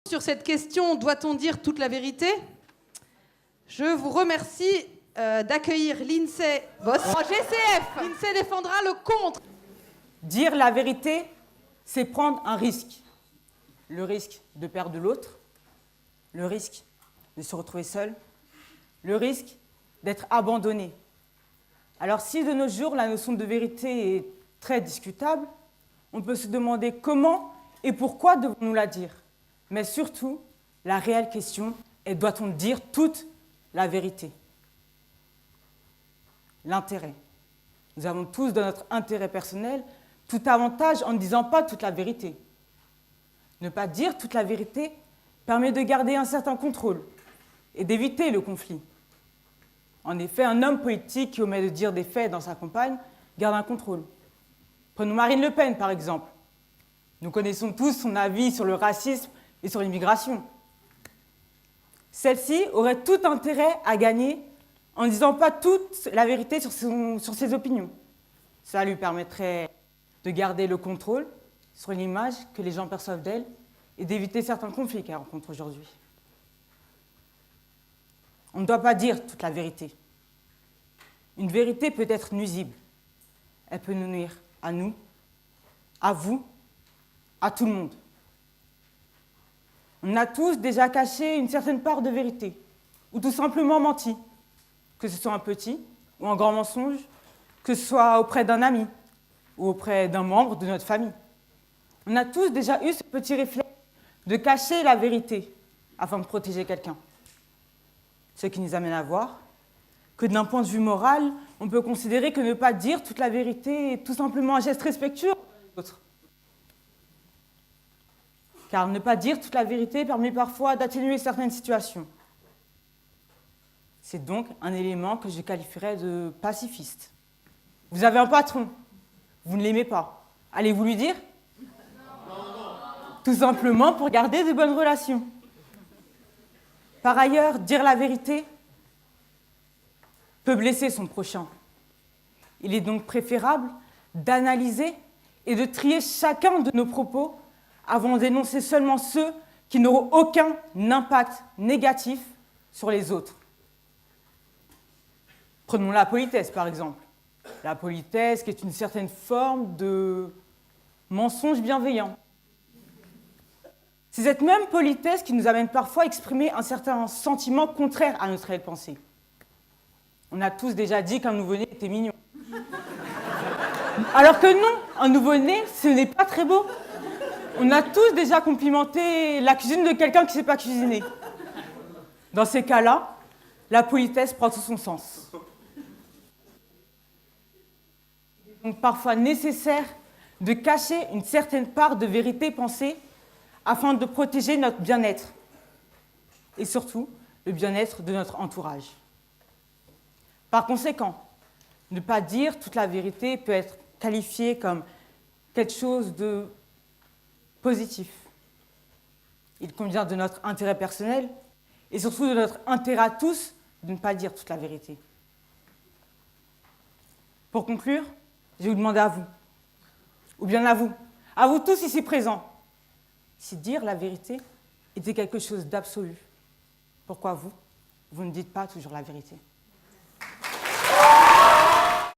Sur cette question, doit-on dire toute la vérité? Je vous remercie d'accueillir Lindsay Voss en GCF. Lindsay défendra le contre. Dire la vérité, c'est prendre un risque. Le risque de perdre l'autre, le risque de se retrouver seul, le risque d'être abandonné. Alors si de nos jours la notion de vérité est très discutable, on peut se demander comment et pourquoi devons-nous la dire. Mais surtout, la réelle question est doit-on dire toute la vérité? L'intérêt. Nous avons tous dans notre intérêt personnel tout avantage en ne disant pas toute la vérité. Ne pas dire toute la vérité permet de garder un certain contrôle et d'éviter le conflit. En effet, un homme politique qui omet de dire des faits dans sa campagne garde un contrôle. Prenons Marine Le Pen, par exemple. Nous connaissons tous son avis sur le racisme et sur l'immigration. Celle-ci aurait tout intérêt à gagner en ne disant pas toute la vérité sur ses opinions. Cela lui permettrait de garder le contrôle sur l'image que les gens perçoivent d'elle et d'éviter certains conflits qu'elle rencontre aujourd'hui. On ne doit pas dire toute la vérité. Une vérité peut être nuisible. Elle peut nous nuire à nous, à vous, à tout le monde. On a tous déjà caché une certaine part de vérité, ou tout simplement menti, que ce soit un petit ou un grand mensonge, que ce soit auprès d'un ami ou auprès d'un membre de notre famille. On a tous déjà eu ce petit réflexe de cacher la vérité afin de protéger quelqu'un. Ce qui nous amène à voir que d'un point de vue moral, on peut considérer que ne pas dire toute la vérité est tout simplement un geste respectueux aux autres. Car ne pas dire toute la vérité permet parfois d'atténuer certaines situations. C'est donc un élément que je qualifierais de pacifiste. Vous avez un patron, vous ne l'aimez pas. Allez-vous lui dire? Non. Tout simplement pour garder de bonnes relations. Par ailleurs, dire la vérité peut blesser son prochain. Il est donc préférable d'analyser et de trier chacun de nos propos avant d'énoncer seulement ceux qui n'auront aucun impact négatif sur les autres. Prenons la politesse, par exemple. La politesse qui est une certaine forme de mensonge bienveillant. C'est cette même politesse qui nous amène parfois à exprimer un certain sentiment contraire à notre réelle pensée. On a tous déjà dit qu'un nouveau-né était mignon. Alors que non, un nouveau-né, ce n'est pas très beau. On a tous déjà complimenté la cuisine de quelqu'un qui ne sait pas cuisiner. Dans ces cas-là, la politesse prend tout son sens. Il est donc parfois nécessaire de cacher une certaine part de vérité pensée afin de protéger notre bien-être et surtout le bien-être de notre entourage. Par conséquent, ne pas dire toute la vérité peut être qualifié comme quelque chose de positif. Il convient de notre intérêt personnel et surtout de notre intérêt à tous de ne pas dire toute la vérité. Pour conclure, je vais vous demander à vous, ou bien à vous tous ici présents, si dire la vérité était quelque chose d'absolu, pourquoi vous ne dites pas toujours la vérité ?